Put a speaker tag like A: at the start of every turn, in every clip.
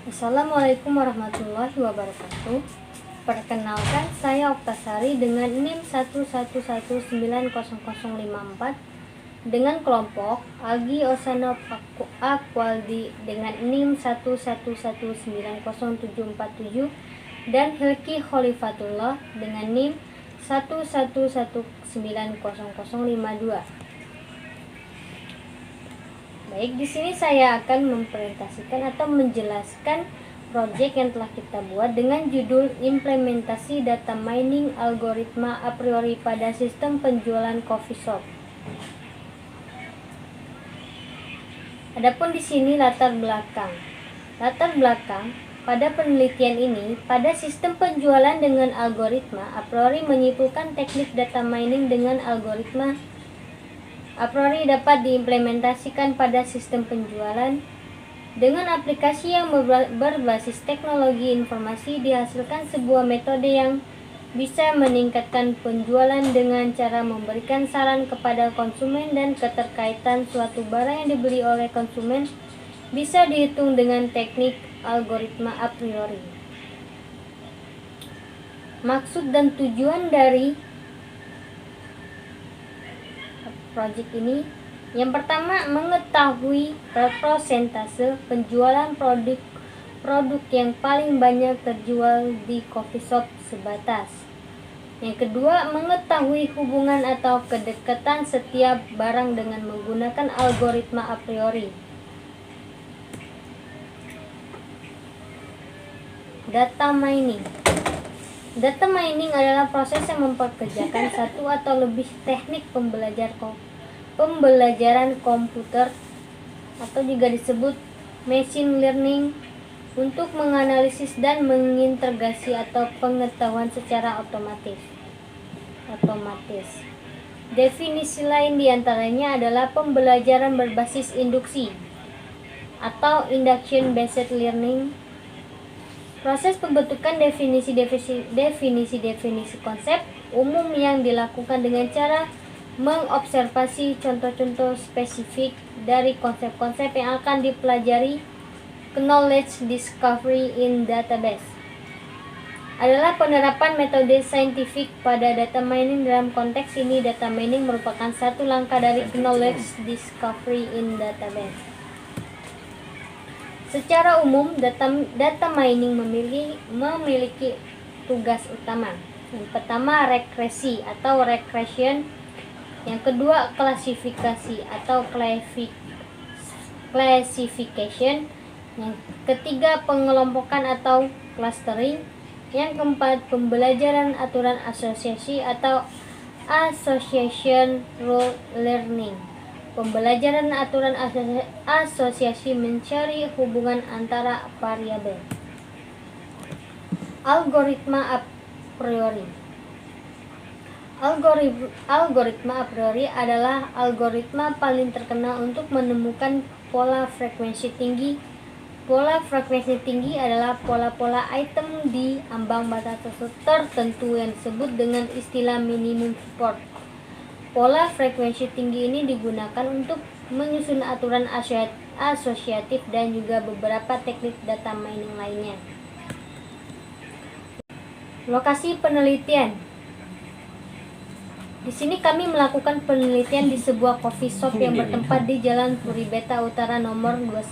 A: Assalamualaikum warahmatullahi wabarakatuh. Perkenalkan, saya Oktasari dengan NIM 1119054 dengan kelompok Algi Osanov Akwaldi dengan NIM 1119047 dan Hilki Kholifatullah dengan NIM 1119052. Baik, di sini saya akan mempresentasikan atau menjelaskan proyek yang telah kita buat dengan judul Implementasi Data Mining Algoritma A Priori pada Sistem Penjualan Coffee Shop. Adapun di sini latar belakang. Latar belakang pada penelitian ini, pada sistem penjualan dengan algoritma a priori menyimpulkan teknik data mining dengan algoritma a priori dapat diimplementasikan pada sistem penjualan. Dengan aplikasi yang berbasis teknologi informasi dihasilkan sebuah metode yang bisa meningkatkan penjualan dengan cara memberikan saran kepada konsumen dan keterkaitan suatu barang yang dibeli oleh konsumen bisa dihitung dengan teknik algoritma a priori. Maksud dan tujuan dari proyek ini, yang pertama, mengetahui persentase penjualan produk yang paling banyak terjual di coffee shop sebatas. Yang kedua, mengetahui hubungan atau kedekatan setiap barang dengan menggunakan algoritma a priori. Data mining. Data mining adalah proses yang mempekerjakan satu atau lebih teknik pembelajaran komputer atau juga disebut machine learning untuk menganalisis dan mengintegrasi atau pengetahuan secara otomatis. Definisi lain diantaranya adalah pembelajaran berbasis induksi atau induction based learning. Proses pembentukan definisi konsep umum yang dilakukan dengan cara mengobservasi contoh-contoh spesifik dari konsep-konsep yang akan dipelajari. Knowledge discovery in database adalah penerapan metode saintifik pada data mining. Dalam konteks ini, data mining merupakan satu langkah dari knowledge discovery in database. Secara umum, data mining memiliki tugas utama. Yang pertama, regresi atau regression. Yang kedua, klasifikasi atau classification. Yang ketiga, pengelompokan atau clustering. Yang keempat, pembelajaran aturan asosiasi atau association rule learning. Pembelajaran aturan asosiasi mencari hubungan antara variabel. Algoritma a priori. Algoritma a priori adalah algoritma paling terkenal untuk menemukan pola frekuensi tinggi. Pola frekuensi tinggi adalah pola-pola item di ambang batas tertentu yang disebut dengan istilah minimum support. Pola frekuensi tinggi ini digunakan untuk menyusun aturan asosiatif dan juga beberapa teknik data mining lainnya. Lokasi penelitian. Di sini kami melakukan penelitian di sebuah coffee shop yang bertempat di Jalan Puribeta Utara nomor 29,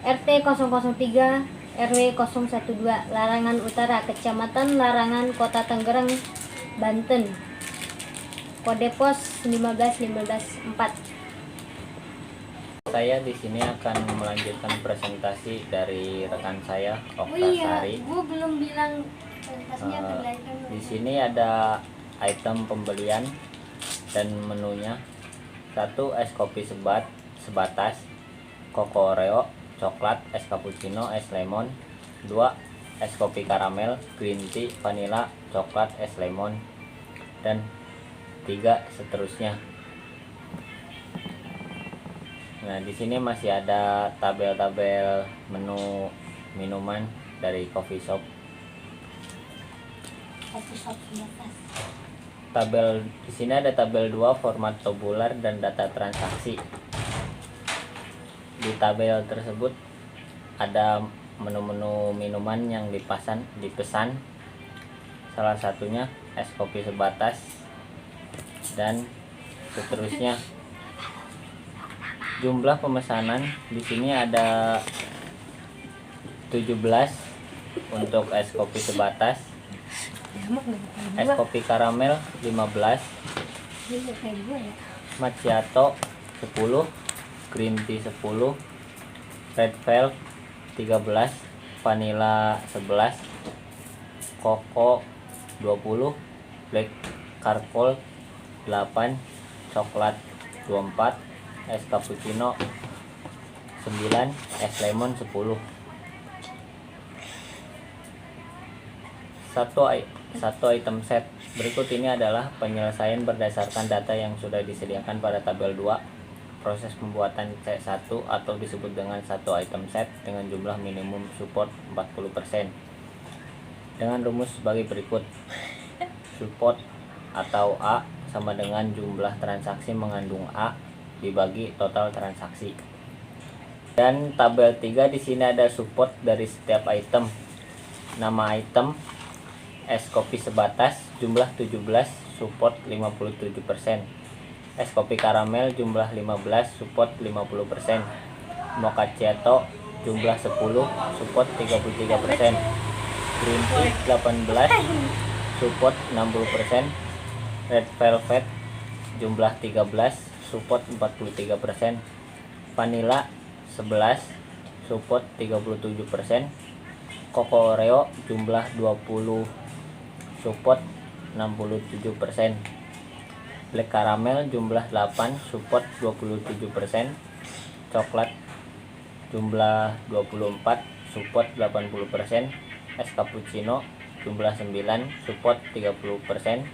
A: RT 003, RW 012, Larangan Utara, Kecamatan Larangan, Kota Tangerang, Banten. Kode pos 15154.
B: Saya di sini akan melanjutkan presentasi dari rekan saya, Oktasari.
A: Oh iya, gue belum bilang presentasinya
B: Di sini ada item pembelian dan menunya. 1. Es kopi sebatas, koko oreo, coklat, es cappuccino, es lemon. 2. Es kopi karamel, green tea, vanilla, coklat, es lemon, dan 3 seterusnya. Nah, di sini masih ada tabel-tabel menu minuman dari coffee shop. Tabel di sini ada tabel 2 format tabular dan data transaksi. di tabel tersebut ada menu-menu minuman yang dipesan, salah satunya es kopi sebatas dan seterusnya. Jumlah pemesanan di sini ada 17 untuk es kopi sebatas, es kopi karamel 15, macchiato 10, green tea 10, red velvet 13, vanilla 11, koko 20, black charcoal 8, coklat 24, es cappuccino 9, es lemon 10. Satu item set. Berikut ini adalah penyelesaian berdasarkan data yang sudah disediakan pada tabel 2. Proses pembuatan C1 atau disebut dengan satu item set dengan jumlah minimum support 40%. Dengan rumus sebagai berikut. Support atau A sama dengan jumlah transaksi mengandung A dibagi total transaksi. Dan tabel 3 di sini ada support dari setiap item. Nama item es kopi sebatas jumlah 17, support 57%. Es kopi karamel jumlah 15, support 50%. Mochaccino jumlah 10, support 33%. Green tea 18, support 60%. Red velvet jumlah 13, support 43%. Vanilla 11, support 37%. Koko Oreo jumlah 20, support 67%. Black caramel jumlah 8, support 27%. Coklat jumlah 24, support 80%. Es cappuccino jumlah 9, support 30%.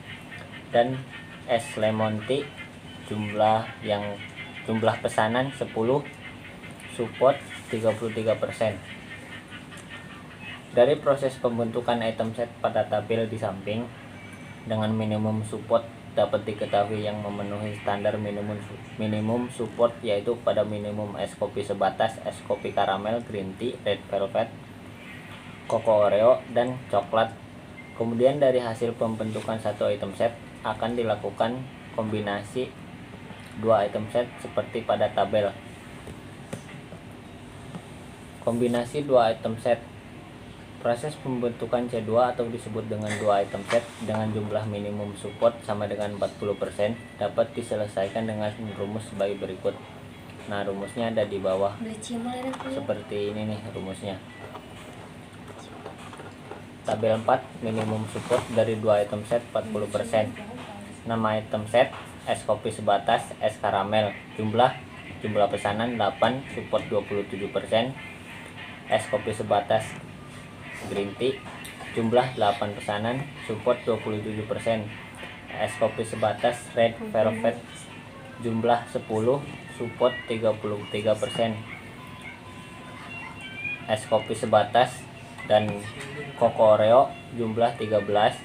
B: Dan es lemon tea jumlah pesanan 10, support 33%. Dari proses pembentukan item set pada tabel di samping dengan minimum support dapat diketahui yang memenuhi standar minimum support yaitu pada minimum es kopi sebatas, es kopi karamel, green tea, red velvet, koko Oreo, dan coklat. Kemudian dari hasil pembentukan satu item set akan dilakukan kombinasi dua item set seperti pada tabel. Kombinasi dua item set. Proses pembentukan C2 atau disebut dengan dua item set dengan jumlah minimum support sama dengan 40% dapat diselesaikan dengan rumus sebagai berikut. Nah, rumusnya ada di bawah. Seperti ini nih rumusnya. Tabel 4, minimum support dari dua item set 40%. Nama item set es kopi sebatas, es karamel. Jumlah pesanan 8, support 27%. Es kopi sebatas green tea jumlah 8 pesanan, support 27%. Es kopi sebatas red velvet jumlah 10, support 33%. Es kopi sebatas dan koko Oreo jumlah 13,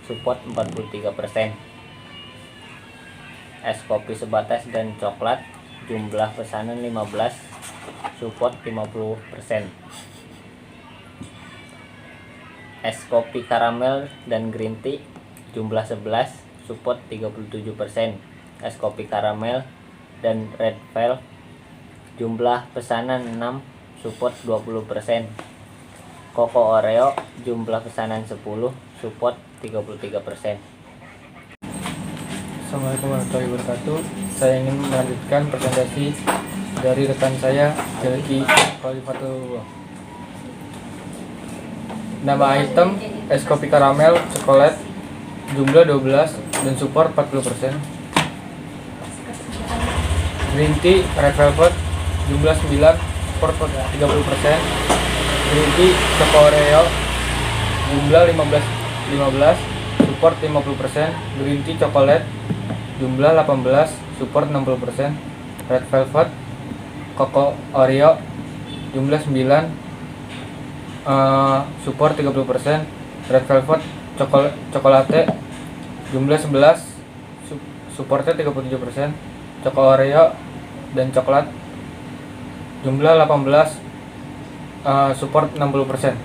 B: support 43%. Es kopi sebatas dan coklat jumlah pesanan 15, support 50%. Es kopi karamel dan green tea jumlah 11, support 37%. Es kopi karamel dan red velvet jumlah pesanan 6, support 20%. Koko Oreo jumlah pesanan 10, support 33%.
C: Assalamualaikum warahmatullahi wabarakatuh. Saya ingin melanjutkan presentasi dari rekan saya, Jelki Khalifatul. Nama item es kopi karamel coklat jumlah 12 dan support 40%. Green tea red velvet jumlah 9, support 30%. Green tea Koko Oreo jumlah 15, support 50%. Green tea coklat jumlah 18, support 60%. Red velvet Koko Oreo jumlah 9, support 30%. Red velvet cokolate jumlah 11, supportnya 37%. Koko Oreo dan coklat jumlah 18, support 60%.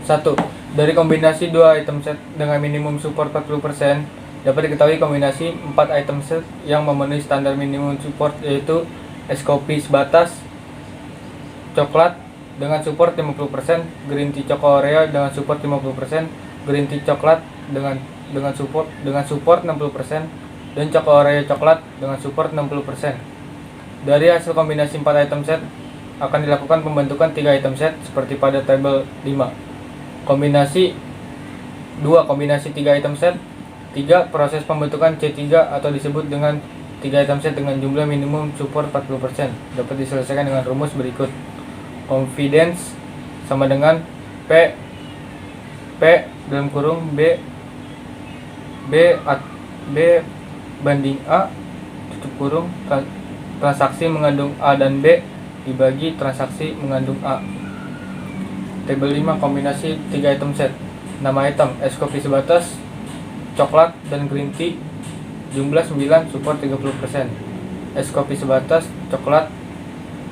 C: 1. Dari kombinasi 2 item set dengan minimum support 40%, dapat diketahui kombinasi 4 item set yang memenuhi standar minimum support, yaitu es kopi sebatas coklat dengan support 50%, green tea choco oreo dengan support 50%, green tea coklat dengan support 60%, dan choco oreo coklat dengan support 60%. Dari hasil kombinasi 4 item set akan dilakukan pembentukan 3 item set seperti pada tabel 5. Kombinasi 3 item set. 3. Proses pembentukan C3 atau disebut dengan 3 item set dengan jumlah minimum support 40% dapat diselesaikan dengan rumus berikut. Confidence sama dengan P dalam kurung B banding A tutup kurung transaksi mengandung A dan B dibagi transaksi mengandung A. Tabel 5 kombinasi 3 item set. Nama item es kopi sebatas coklat dan green tea jumlah 9 support 30%. Es kopi sebatas coklat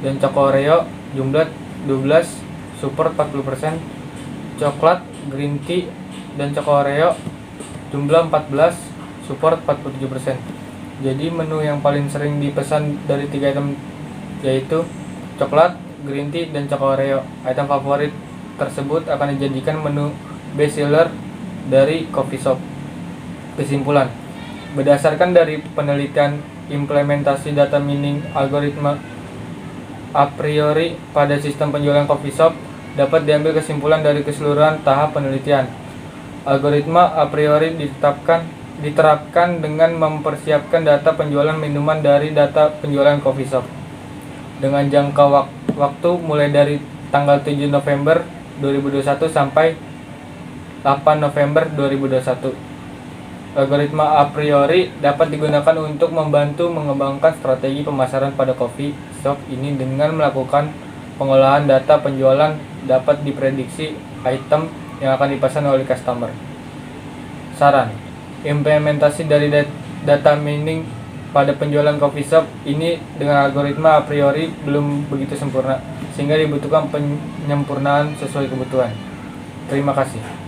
C: dan choco oreo jumlah 12 support 40%. Coklat, green tea dan choco oreo jumlah 14 support 47%. Jadi menu yang paling sering dipesan dari 3 item yaitu coklat, green tea dan choco oreo. Item favorit tersebut akan dijadikan menu best seller dari coffee shop. Kesimpulan, berdasarkan dari penelitian implementasi data mining algoritma a priori pada sistem penjualan coffee shop, dapat diambil kesimpulan dari keseluruhan tahap penelitian. Algoritma a priori diterapkan dengan mempersiapkan data penjualan minuman dari data penjualan coffee shop dengan jangka waktu mulai dari tanggal 7 November 2021 sampai 8 November 2021. Algoritma a priori dapat digunakan untuk membantu mengembangkan strategi pemasaran pada coffee shop ini dengan melakukan pengolahan data penjualan dapat diprediksi item yang akan dipesan oleh customer. Saran, implementasi dari data mining pada penjualan coffee shop ini dengan algoritma a priori belum begitu sempurna, sehingga dibutuhkan penyempurnaan sesuai kebutuhan. Terima kasih.